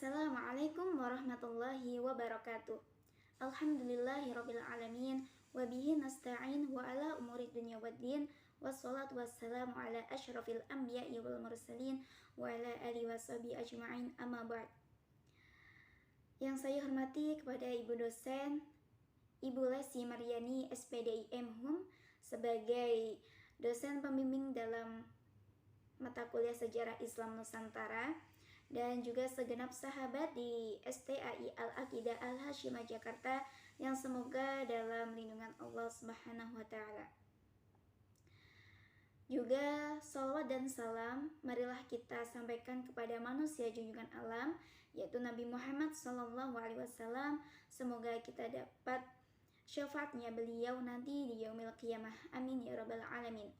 Assalamualaikum warahmatullahi wabarakatuh. Alhamdulillahirabbil alamin wa bihi nasta'in wa ala umuri dunya waddin wassalatu wassalamu ala asyrafil anbiya'i wal mursalin wa ala alihi washabihi ajma'in amma ba'd. Yang saya hormati kepada Ibu dosen Ibu Lesti Maryani SPDI MHUM sebagai dosen pembimbing dalam mata kuliah Sejarah Islam Nusantara, dan juga segenap sahabat di STAI Al-Aqidah Al-Hasyimah Jakarta yang semoga dalam lindungan Allah Subhanahu wa Ta'ala. Juga salawat dan salam marilah kita sampaikan kepada manusia junjungan alam, yaitu Nabi Muhammad SAW. Semoga kita dapat syafaatnya beliau nanti di yaumil qiyamah. Amin ya rabbal alamin.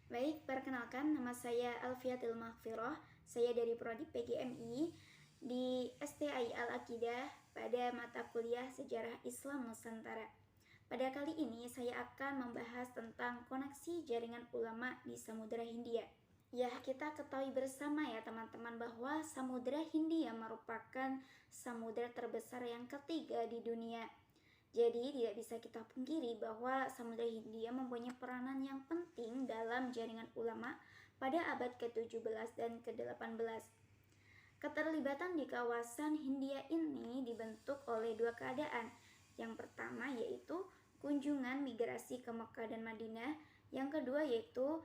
Baik, perkenalkan, nama saya Alfiatul Maghfirah. Saya dari Prodi PGMI di STAI Al-Aqidah pada mata kuliah Sejarah Islam Nusantara. Pada kali ini saya akan membahas tentang koneksi jaringan ulama di Samudra Hindia. Ya, kita ketahui bersama ya teman-teman bahwa Samudra Hindia merupakan samudra terbesar yang ketiga di dunia. Jadi tidak bisa kita pungkiri bahwa Samudra Hindia mempunyai peranan yang penting dalam jaringan ulama pada abad ke-17 dan ke-18. Keterlibatan di kawasan Hindia ini dibentuk oleh dua keadaan. Yang pertama yaitu kunjungan migrasi ke Mekah dan Madinah. Yang kedua yaitu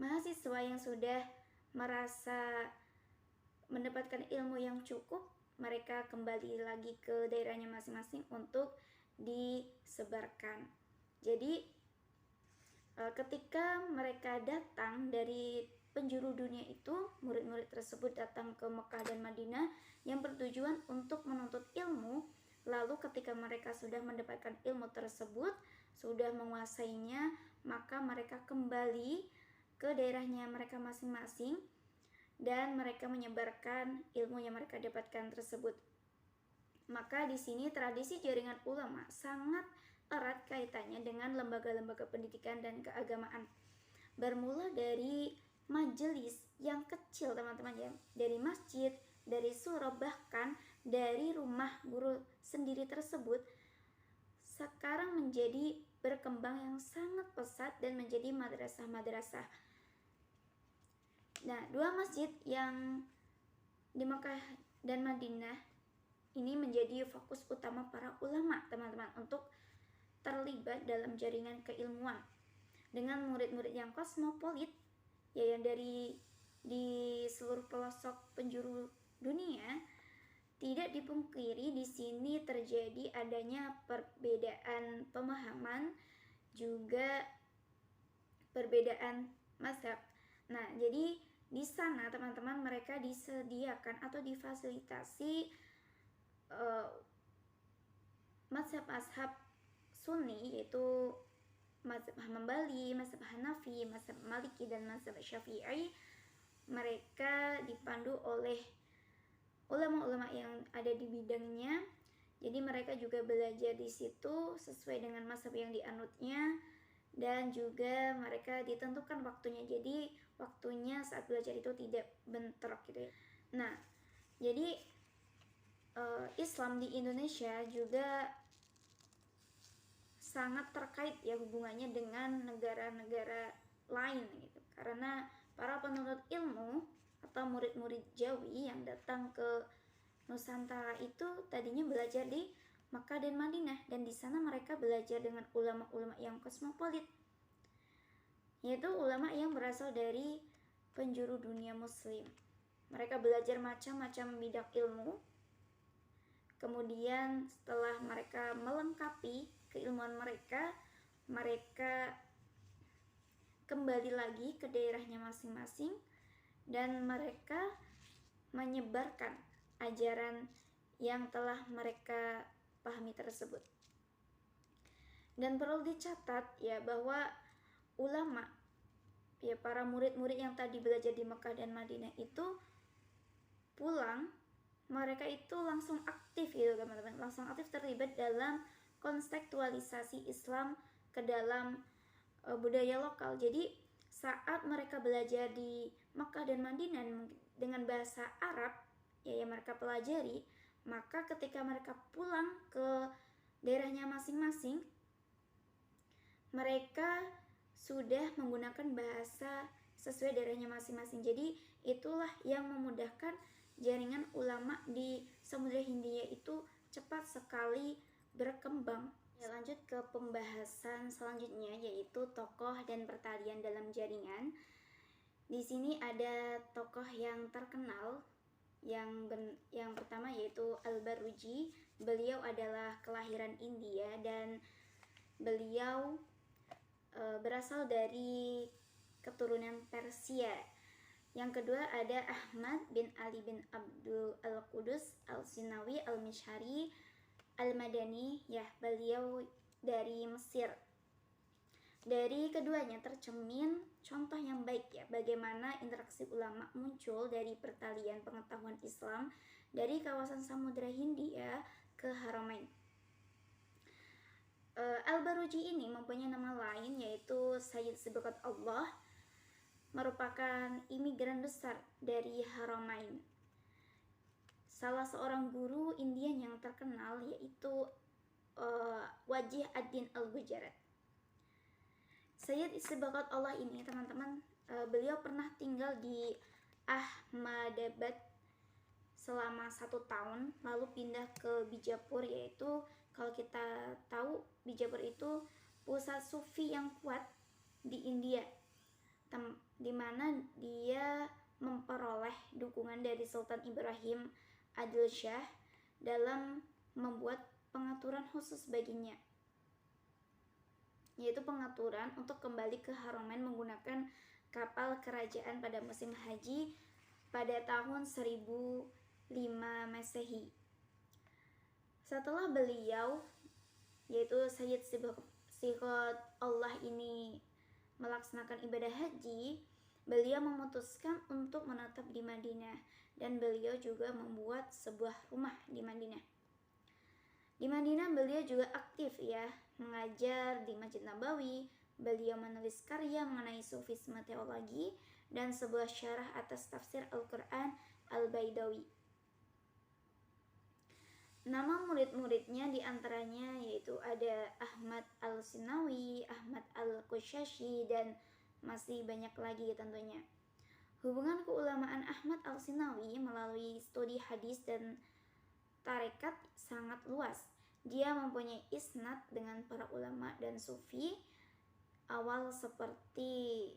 mahasiswa yang sudah merasa mendapatkan ilmu yang cukup, mereka kembali lagi ke daerahnya masing-masing untuk disebarkan. Jadi ketika mereka datang dari penjuru dunia itu, murid-murid tersebut datang ke Mekah dan Madinah yang bertujuan untuk menuntut ilmu. Lalu ketika mereka sudah mendapatkan ilmu tersebut, sudah menguasainya, maka mereka kembali ke daerahnya mereka masing-masing dan mereka menyebarkan ilmu yang mereka dapatkan tersebut. Maka di sini tradisi jaringan ulama sangat erat kaitannya dengan lembaga-lembaga pendidikan dan keagamaan. Bermula dari majelis yang kecil teman-teman ya, dari masjid, dari surau, bahkan dari rumah guru sendiri tersebut, sekarang menjadi berkembang yang sangat pesat dan menjadi madrasah-madrasah. Nah, dua masjid yang di Mekah dan Madinah ini menjadi fokus utama para ulama teman-teman untuk terlibat dalam jaringan keilmuan dengan murid-murid yang kosmopolit, ya, yang dari di seluruh pelosok penjuru dunia. Tidak dipungkiri di sini terjadi adanya perbedaan pemahaman, juga perbedaan mazhab. Nah, jadi di sana teman-teman mereka disediakan atau difasilitasi mazhab-mazhab Sunni, yaitu mazhab Hambali, mazhab Hanafi, mazhab Maliki, dan mazhab Syafi'i. Mereka dipandu oleh ulama-ulama yang ada di bidangnya. Jadi mereka juga belajar di situ sesuai dengan mazhab yang dianutnya, dan juga mereka ditentukan waktunya. Jadi waktunya saat belajar itu tidak bentrok gitu ya. Nah, jadi Islam di Indonesia juga sangat terkait ya hubungannya dengan negara-negara lain gitu. Karena para penuntut ilmu atau murid-murid Jawi yang datang ke Nusantara itu tadinya belajar di Makkah dan Madinah, dan di sana mereka belajar dengan ulama-ulama yang kosmopolit, yaitu ulama yang berasal dari penjuru dunia muslim. Mereka belajar macam-macam bidang ilmu. Kemudian setelah mereka melengkapi keilmuan mereka, mereka kembali lagi ke daerahnya masing-masing dan mereka menyebarkan ajaran yang telah mereka pahami tersebut. Dan perlu dicatat ya bahwa ulama, ya para murid-murid yang tadi belajar di Mekah dan Madinah itu pulang, mereka itu langsung aktif gitu teman-teman, langsung aktif terlibat dalam kontekstualisasi Islam ke dalam budaya lokal. Jadi saat mereka belajar di Makkah dan Madinah dengan bahasa Arab, yang mereka pelajari, maka ketika mereka pulang ke daerahnya masing-masing, mereka sudah menggunakan bahasa sesuai daerahnya masing-masing. Jadi itulah yang memudahkan jaringan ulama di Samudra Hindia itu cepat sekali berkembang. Ya, lanjut ke pembahasan selanjutnya, yaitu tokoh dan pertalian dalam jaringan. Di sini ada tokoh yang terkenal. Yang pertama yaitu Al-Baruji. Beliau adalah kelahiran India dan beliau berasal dari keturunan Persia. Yang kedua ada Ahmad bin Ali bin Abdul Al-Qudus Al-Sinawi Al-Mishari Al-Madani, ya, beliau dari Mesir. Dari keduanya tercermin contoh yang baik, ya, bagaimana interaksi ulama muncul dari pertalian pengetahuan Islam dari kawasan Samudra Hindia ke Haramain. Al-Baruji ini mempunyai nama lain yaitu Sayyid Sibghat Allah, merupakan imigran besar dari Haramain. Salah seorang guru Indian yang terkenal yaitu Wajih ad-Din al-Gujarat. Sayyid Sibghat Allah ini, teman-teman, beliau pernah tinggal di Ahmadabad selama 1 tahun, lalu pindah ke Bijapur, yaitu kalau kita tahu Bijapur itu pusat sufi yang kuat di India, di mana dia memperoleh dukungan dari Sultan Ibrahim Adil Shah dalam membuat pengaturan khusus baginya, yaitu pengaturan untuk kembali ke Haramain menggunakan kapal kerajaan pada musim haji pada tahun 1005 Masehi. Setelah beliau, yaitu Sayyid Sibghat Allah ini melaksanakan ibadah haji, beliau memutuskan untuk menetap di Madinah dan beliau juga membuat sebuah rumah di Madinah. Di Madinah beliau juga aktif, ya, mengajar di Masjid Nabawi. Beliau menulis karya mengenai sufisme teologi dan sebuah syarah atas tafsir Al-Quran Al-Baidawi. Nama murid-muridnya diantaranya yaitu ada Ahmad Al-Sinawi, Ahmad Al-Qushashi, dan masih banyak lagi tentunya. Hubungan keulamaan Ahmad Al-Sinawi melalui studi hadis dan tarekat sangat luas. Dia mempunyai isnad dengan para ulama dan sufi awal seperti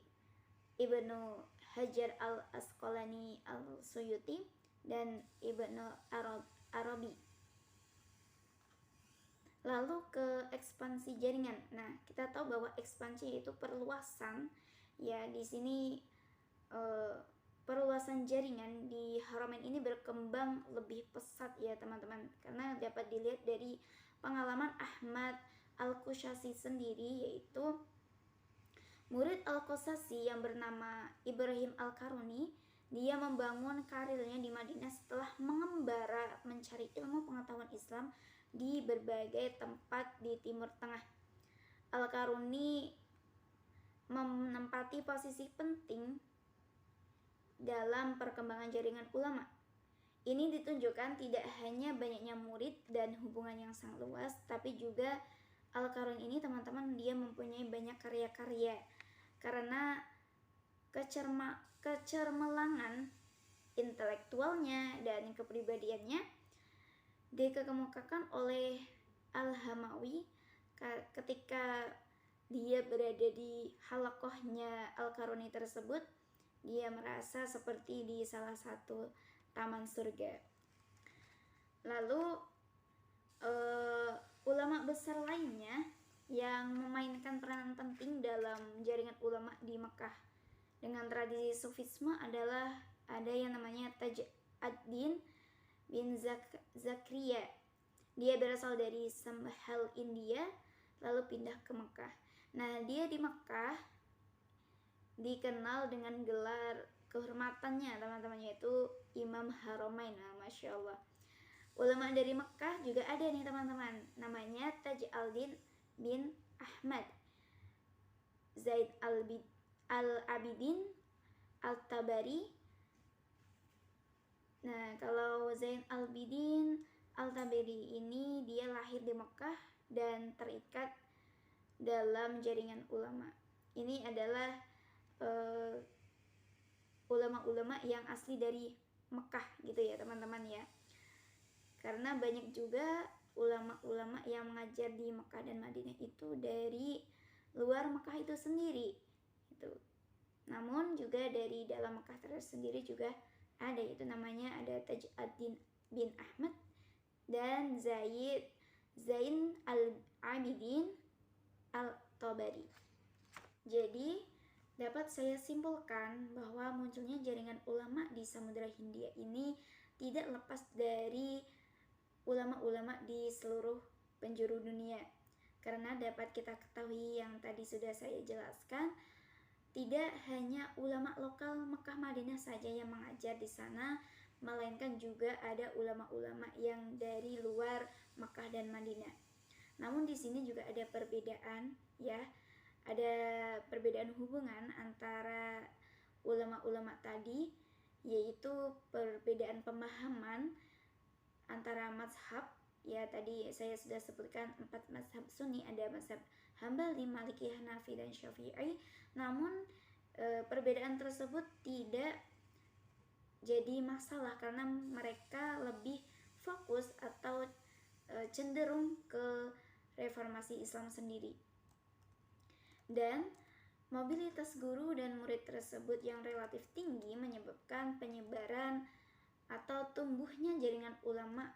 Ibnu Hajar Al-Asqalani Al-Suyuti dan Ibnu Arabi. Lalu ke ekspansi jaringan. Nah, kita tahu bahwa ekspansi itu perluasan, ya. Di sini perluasan jaringan di Haramain ini berkembang lebih pesat, ya teman-teman, karena dapat dilihat dari pengalaman Ahmad Al-Qushashi sendiri, yaitu murid Al-Qushashi yang bernama Ibrahim Al-Karuni. Dia membangun karirnya di Madinah setelah mengembara mencari ilmu pengetahuan Islam di berbagai tempat di Timur Tengah. Al-Karuni menempati posisi penting dalam perkembangan jaringan ulama. Ini ditunjukkan tidak hanya banyaknya murid dan hubungan yang sangat luas, tapi juga Al-Karuni ini, teman-teman, dia mempunyai banyak karya-karya karena kecermelangan intelektualnya dan kepribadiannya dikemukakan oleh Al-Hamawi ketika dia berada di halakohnya Al-Karuni tersebut. Dia merasa seperti di salah satu taman surga. Lalu ulama besar lainnya yang memainkan peranan penting dalam jaringan ulama di Mekah dengan tradisi sufisme adalah ada yang namanya Taj ad-Din bin Zakaria. Dia berasal dari Sambhal, India, lalu pindah ke Mekah. Nah, dia di Mekah dikenal dengan gelar kehormatannya, teman-teman, yaitu Imam Haramain. Nah, Masya Allah. Ulama dari Mekah juga ada nih, teman-teman, namanya Taj al-Din bin Ahmad Zaid al-Abidin al-Tabari. Nah, kalau bahwa Zain al-Abidin al-Taberi ini dia lahir di Mekah dan terikat dalam jaringan ulama. Ini adalah ulama-ulama yang asli dari Mekah gitu ya teman-teman ya. Karena banyak juga ulama-ulama yang mengajar di Mekah dan Madinah itu dari luar Mekah itu sendiri gitu. Namun juga dari dalam Mekah tersendiri juga ada, itu namanya ada Taj-ad-Din bin Ahmad dan Zain al-Abidin al-Tabari. Jadi dapat saya simpulkan bahwa munculnya jaringan ulama di Samudra Hindia ini tidak lepas dari ulama-ulama di seluruh penjuru dunia. Karena dapat kita ketahui yang tadi sudah saya jelaskan, tidak hanya ulama lokal Mekah Madinah saja yang mengajar di sana, melainkan juga ada ulama-ulama yang dari luar Mekah dan Madinah. Namun di sini juga ada perbedaan ya. Ada perbedaan hubungan antara ulama-ulama tadi, yaitu perbedaan pemahaman antara mazhab. Ya, tadi saya sudah sebutkan 4 mazhab Sunni, ada mazhab Hambali, Maliki, Hanafi, dan Syafi'i. Namun perbedaan tersebut tidak jadi masalah karena mereka lebih fokus atau cenderung ke reformasi Islam sendiri. Dan mobilitas guru dan murid tersebut yang relatif tinggi menyebabkan penyebaran atau tumbuhnya jaringan ulama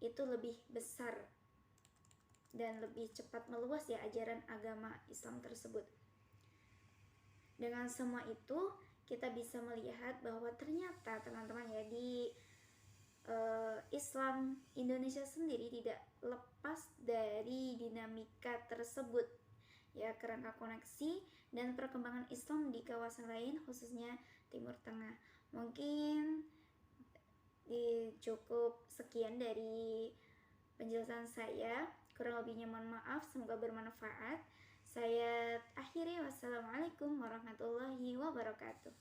itu lebih besar dan lebih cepat meluas ya ajaran agama Islam tersebut. Dengan semua itu kita bisa melihat bahwa ternyata teman-teman ya di Islam Indonesia sendiri tidak lepas dari dinamika tersebut ya, kerangka koneksi dan perkembangan Islam di kawasan lain khususnya Timur Tengah. Mungkin cukup sekian dari penjelasan saya, kurang lebihnya mohon maaf, semoga bermanfaat. Saya akhiri, wassalamualaikum warahmatullahi wabarakatuh.